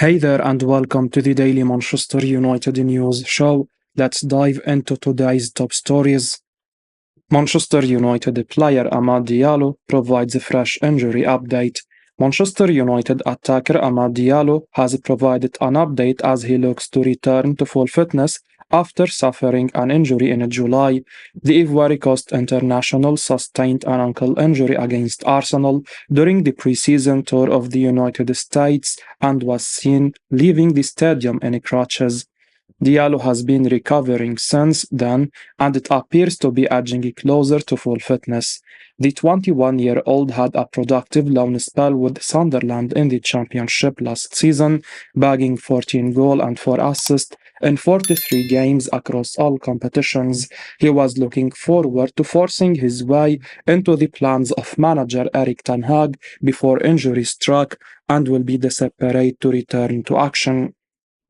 Hey there, and welcome to the Daily Manchester United News Show. Let's dive into today's top stories. Manchester United player Amad Diallo provides a fresh injury update. Manchester United attacker Amad Diallo has provided an update as he looks to return to full fitness after suffering an injury in July. The Ivory Coast international sustained an ankle injury against Arsenal during the pre-season tour of the United States and was seen leaving the stadium in crutches. Diallo has been recovering since then, and it appears to be edging closer to full fitness. The 21-year-old had a productive loan spell with Sunderland in the Championship last season, bagging 14 goals and 4 assists in 43 games across all competitions. He was looking forward to forcing his way into the plans of manager Erik before injury struck and will be desperate to return to action.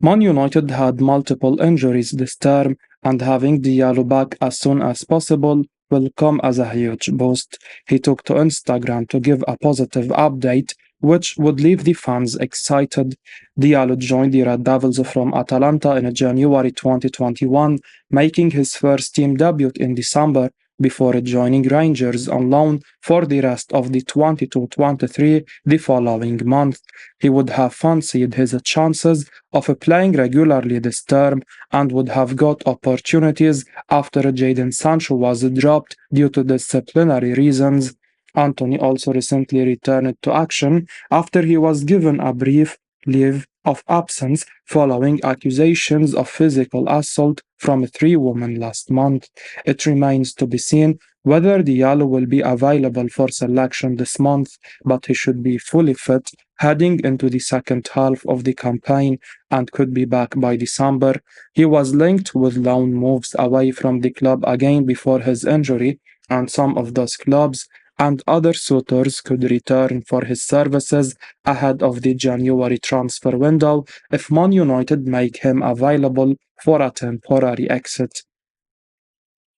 Man United had multiple injuries this term, and having Diallo back as soon as possible will come as a huge boost. He took to Instagram to give a positive update, which would leave the fans excited. Diallo joined the Red Devils from Atalanta in January 2021, making his first team debut in December before joining Rangers on loan for the rest of the 22-23 the following month. He would have fancied his chances of playing regularly this term and would have got opportunities after Jadon Sancho was dropped due to disciplinary reasons. Anthony also recently returned to action after he was given a brief leave of absence following accusations of physical assault from 3 women last month. It remains to be seen whether Diallo will be available for selection this month, but he should be fully fit heading into the second half of the campaign and could be back by December. He was linked with loan moves away from the club again before his injury, and some of those clubs and other suitors could return for his services ahead of the January transfer window if Man United make him available for a temporary exit.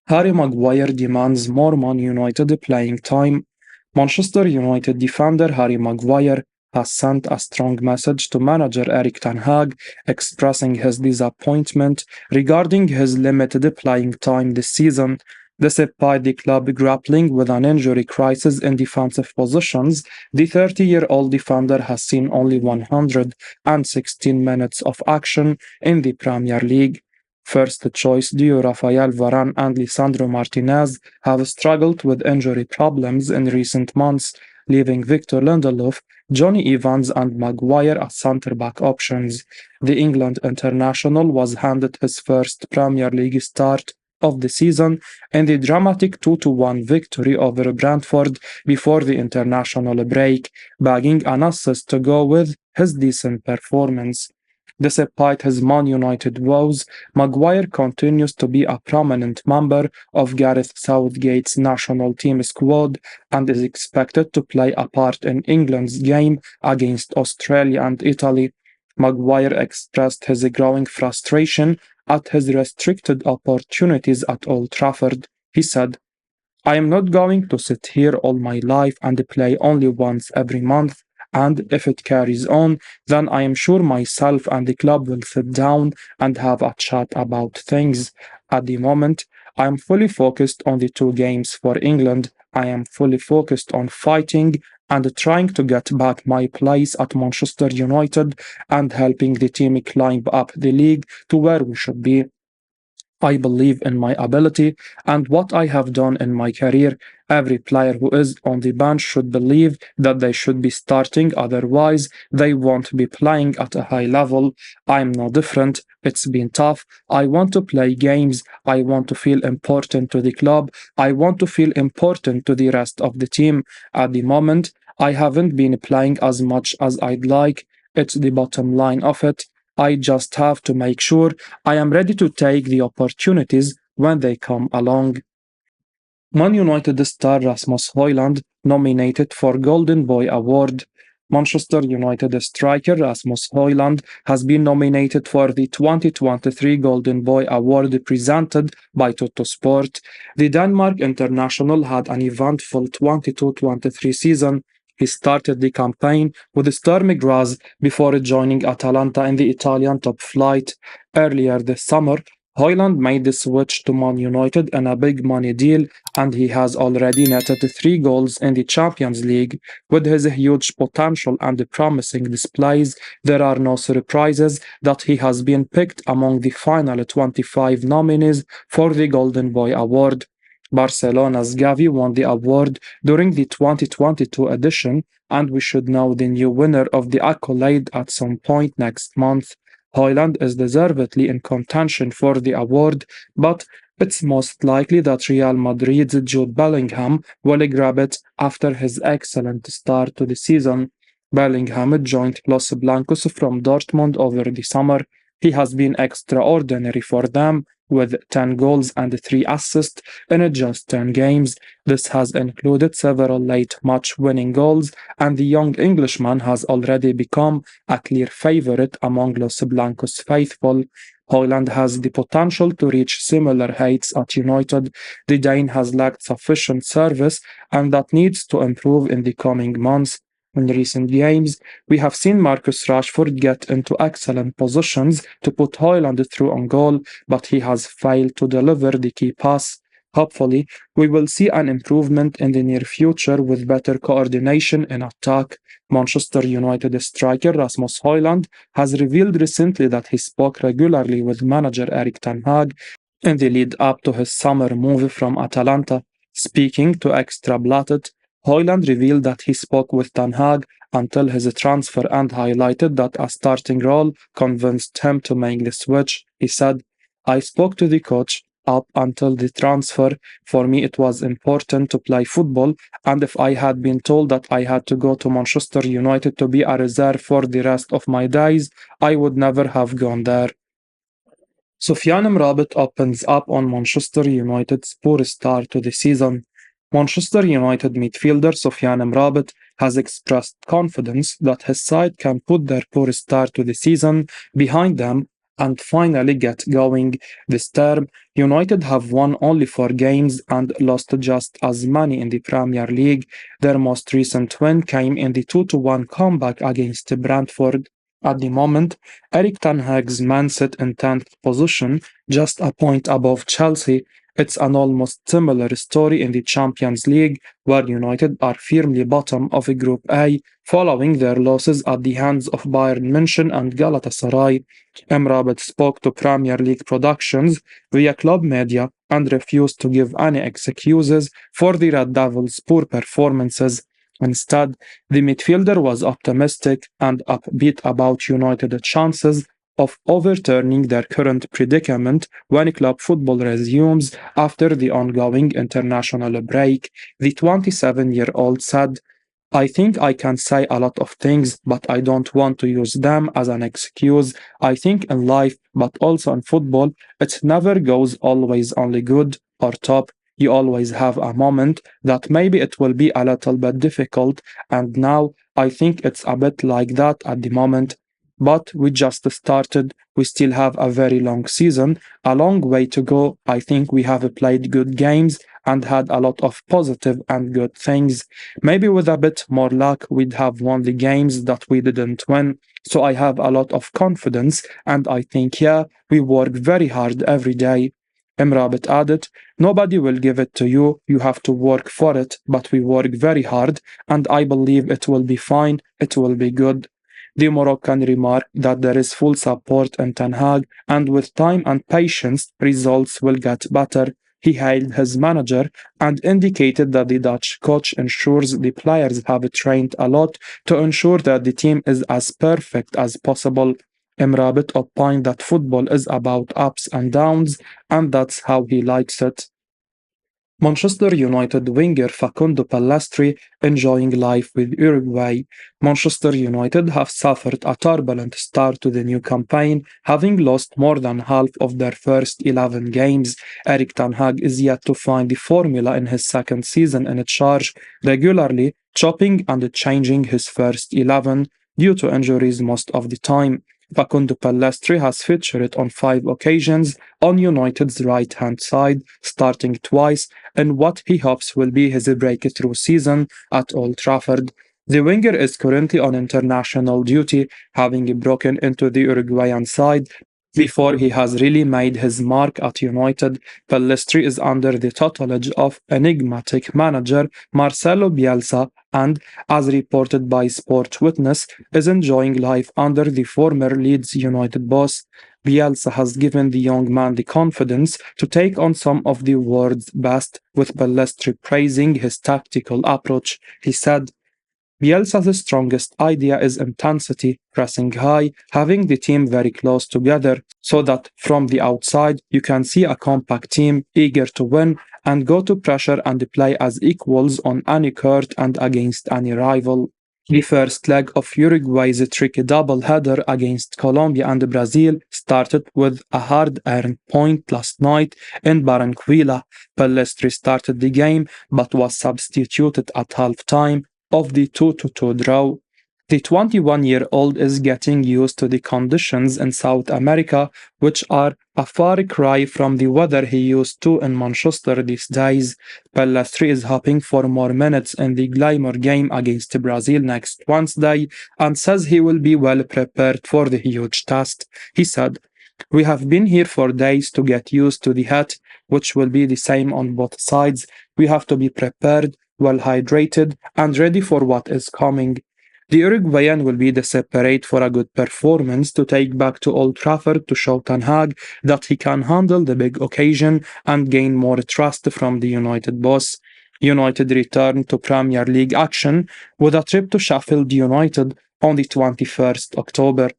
Harry Maguire demands more Man United playing time. Manchester United defender Harry Maguire has sent a strong message to manager Erik expressing his disappointment regarding his limited playing time this season. Despite the club grappling with an injury crisis in defensive positions, the 30-year-old defender has seen only 116 minutes of action in the Premier League. First choice duo Rafael Varane and Lisandro Martinez have struggled with injury problems in recent months, leaving Victor Lindelof, Johnny Evans and Maguire as centre-back options. The England international was handed his first Premier League start of the season in the dramatic 2-1 victory over Brentford before the international break, bagging an assist to go with his decent performance. Despite his Man United woes, Maguire continues to be a prominent member of Gareth Southgate's national team squad and is expected to play a part in England's game against Australia and Italy. Maguire expressed his growing frustration at his restricted opportunities at Old Trafford. He said, "I am not going to sit here all my life and play only once every month, and if it carries on, then I am sure myself and the club will sit down and have a chat about things. At the moment, I am fully focused on the 2 games for England. I am fully focused on fighting and trying to get back my place at Manchester United and helping the team climb up the league to where we should be. I believe in my ability and what I have done in my career. Every player who is on the bench should believe that they should be starting, otherwise, they won't be playing at a high level. I'm no different. It's been tough. I want to play games. I want to feel important to the club. I want to feel important to the rest of the team. At the moment, I haven't been playing as much as I'd like. It's the bottom line of it. I just have to make sure I am ready to take the opportunities when they come along." Man United star Rasmus Hojlund nominated for Golden Boy Award. Manchester United striker Rasmus Hojlund has been nominated for the 2023 Golden Boy Award presented by Sport. The Denmark international had an eventful 22-23 season, He started the campaign with Stormy Graz before joining Atalanta in the Italian top flight. Earlier this summer, Hojlund made the switch to Man United in a big money deal, and he has already netted 3 goals in the Champions League. With his huge potential and promising displays, there are no surprises that he has been picked among the final 25 nominees for the Golden Boy Award. Barcelona's Gavi won the award during the 2022 edition, and we should know the new winner of the accolade at some point next month. Hojlund is deservedly in contention for the award, but it's most likely that Real Madrid's Jude Bellingham will grab it after his excellent start to the season. Bellingham joined Los Blancos from Dortmund over the summer. He has been extraordinary for them, with 10 goals and 3 assists in just 10 games. This has included several late match winning goals, and the young Englishman has already become a clear favorite among Los Blancos faithful. Hojlund has the potential to reach similar heights at United. The Dane has lacked sufficient service, and that needs to improve in the coming months. In recent games, we have seen Marcus Rashford get into excellent positions to put Hojlund through on goal, but he has failed to deliver the key pass. Hopefully, we will see an improvement in the near future with better coordination in attack. Manchester United striker Rasmus Hojlund has revealed recently that he spoke regularly with manager Erik ten Hag in the lead up to his summer move from Atalanta. Speaking to Extra Bladet, Hojlund revealed that he spoke with Ten Hag until his transfer and highlighted that a starting role convinced him to make the switch. He said, I spoke to the coach up until the transfer. For me, it was important to play football, and if I had been told that I had to go to Manchester United to be a reserve for the rest of my days, I would never have gone there. Sufyan Amrabat opens up on Manchester United's poor start to the season. Manchester United midfielder Sufyan Amrabat has expressed confidence that his side can put their poor start to the season behind them and finally get going. This term, United have won only 4 games and lost just as many in the Premier League. Their most recent win came in the 2-1 comeback against Brentford. At the moment, Erik ten Hag's Man sit in 10th position, just a point above Chelsea. It's an almost similar story in the Champions League, where United are firmly bottom of Group A, following their losses at the hands of Bayern München and Galatasaray. Amrabat spoke to Premier League Productions via club media and refused to give any excuses for the Red Devils' poor performances. Instead, the midfielder was optimistic and upbeat about United's chances of overturning their current predicament when club football resumes after the ongoing international break. The 27-year-old said, I think I can say a lot of things, but I don't want to use them as an excuse. I think in life, but also in football, it never goes always only good or top. You always have a moment that maybe it will be a little bit difficult, and now I think it's a bit like that at the moment. But we just started. We still have a very long season, a long way to go. I think we have played good games and had a lot of positive and good things. Maybe with a bit more luck, we'd have won the games that we didn't win. So I have a lot of confidence, and I think, yeah, we work very hard every day. Amrabat added, nobody will give it to you, you have to work for it, but we work very hard, and I believe it will be fine, it will be good. The Moroccan remarked that there is full support in Ten Hag, and with time and patience, results will get better. He hailed his manager and indicated that the Dutch coach ensures the players have trained a lot to ensure that the team is as perfect as possible. Amrabat opined that football is about ups and downs, and that's how he likes it. Manchester United winger Facundo Pellistri enjoying life with Uruguay. Manchester United have suffered a turbulent start to the new campaign, having lost more than half of their first 11 games. Erik ten Hag is yet to find the formula in his second season in charge, regularly chopping and changing his first 11 due to injuries most of the time. Facundo Pellistri has featured on 5 occasions on United's right-hand side, starting twice in what he hopes will be his breakthrough season at Old Trafford. The winger is currently on international duty, having broken into the Uruguayan side before he has really made his mark at United. Pellistri is under the tutelage of enigmatic manager Marcelo Bielsa and, as reported by Sport Witness, is enjoying life under the former Leeds United boss. Bielsa has given the young man the confidence to take on some of the world's best, with Pellistri praising his tactical approach. He said, Bielsa's strongest idea is intensity, pressing high, having the team very close together, so that from the outside you can see a compact team eager to win and go to pressure and play as equals on any court and against any rival. The first leg of Uruguay's tricky double-header against Colombia and Brazil started with a hard-earned point last night in Barranquilla. Pellistri started the game but was substituted at halftime of the 2-2 draw. The 21-year-old is getting used to the conditions in South America, which are a far cry from the weather he used to in Manchester these days. Pellistri is hoping for more minutes in the glamour game against Brazil next Wednesday and says he will be well prepared for the huge test. He said, "We have been here for days to get used to the heat, which will be the same on both sides. We have to be prepared, well hydrated, and ready for what is coming." The Uruguayan will be desperate for a good performance to take back to Old Trafford to show Ten Hag that he can handle the big occasion and gain more trust from the United boss. United returned to Premier League action with a trip to Sheffield United on the 21st October.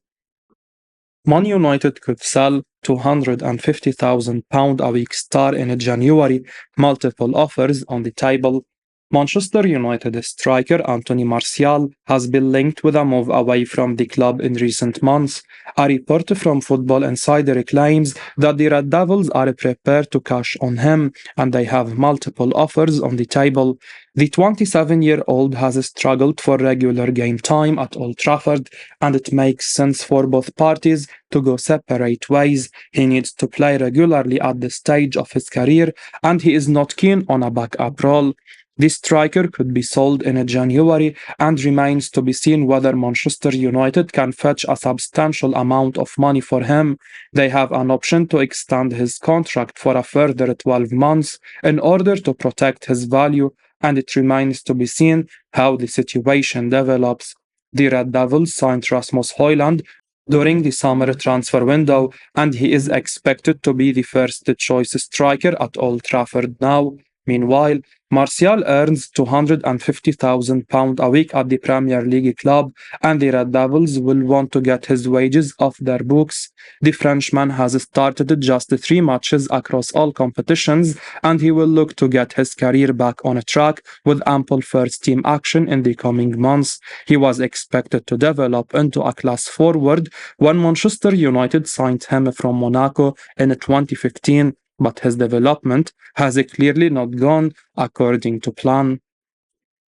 Man United could sell £250,000 a week star in January, multiple offers on the table. Manchester United striker Anthony Martial has been linked with a move away from the club in recent months. A report from Football Insider claims that the Red Devils are prepared to cash on him, and they have multiple offers on the table. The 27-year-old has struggled for regular game time at Old Trafford, and it makes sense for both parties to go separate ways. He needs to play regularly at this stage of his career, and he is not keen on a backup role. The striker could be sold in January, and remains to be seen whether Manchester United can fetch a substantial amount of money for him. They have an option to extend his contract for a further 12 months in order to protect his value, and it remains to be seen how the situation develops. The Red Devils signed Rasmus Hojlund during the summer transfer window, and he is expected to be the first choice striker at Old Trafford now. Meanwhile, Martial earns £250,000 a week at the Premier League club, and the Red Devils will want to get his wages off their books. The Frenchman has started just 3 matches across all competitions, and he will look to get his career back on track with ample first-team action in the coming months. He was expected to develop into a class forward when Manchester United signed him from Monaco in 2015. But his development has clearly not gone according to plan.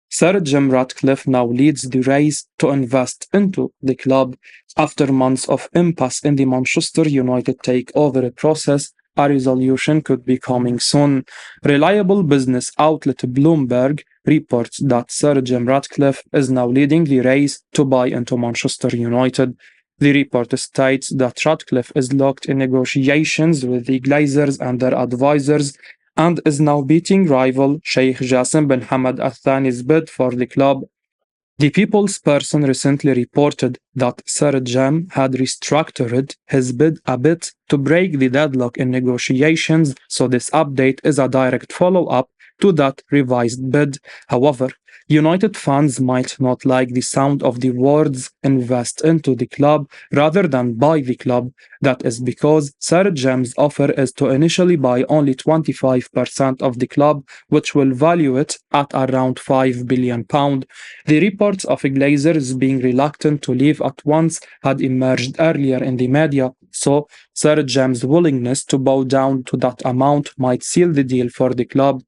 Sir Jim Ratcliffe now leads the race to invest into the club. After months of impasse in the Manchester United takeover process, a resolution could be coming soon. Reliable business outlet Bloomberg reports that Sir Jim Ratcliffe is now leading the race to buy into Manchester United. The report states that Ratcliffe is locked in negotiations with the Glazers and their advisors, and is now beating rival Sheikh Jassim bin Hamad Al Thani's bid for the club. The People's Person recently reported that Sir Jim had restructured his bid a bit to break the deadlock in negotiations, so this update is a direct follow-up to that revised bid. However, United fans might not like the sound of the words invest into the club rather than buy the club. That is because Sir Jim's offer is to initially buy only 25% of the club, which will value it at around £5 billion. The reports of Glazers being reluctant to leave at once had emerged earlier in the media, so Sir Jim's willingness to bow down to that amount might seal the deal for the club.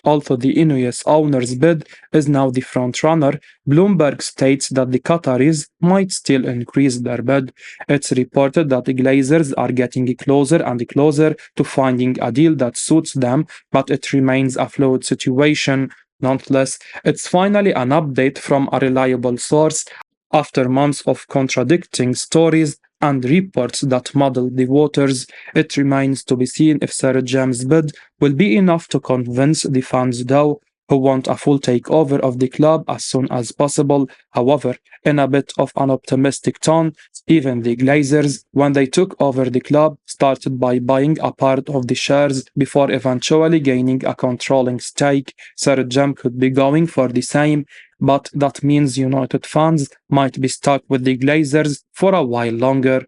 Although the Ineos owner's bid is now the front-runner, Bloomberg states that the Qataris might still increase their bid. It's reported that the Glazers are getting closer and closer to finding a deal that suits them, but it remains a fluid situation. Nonetheless, it's finally an update from a reliable source after months of contradicting stories and reports that muddle the waters. It remains to be seen if Sir James' bid will be enough to convince the fans, though, who want a full takeover of the club as soon as possible. However, in a bit of an optimistic tone, even the Glazers, when they took over the club, started by buying a part of the shares before eventually gaining a controlling stake. Sir Jim could be going for the same, but that means United fans might be stuck with the Glazers for a while longer.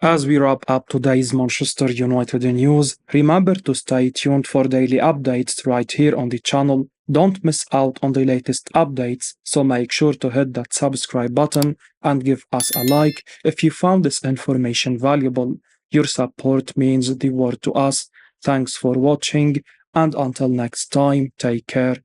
As we wrap up today's Manchester United news, remember to stay tuned for daily updates right here on the channel. Don't miss out on the latest updates, so make sure to hit that subscribe button and give us a like if you found this information valuable. Your support means the world to us. Thanks for watching, and until next time, take care.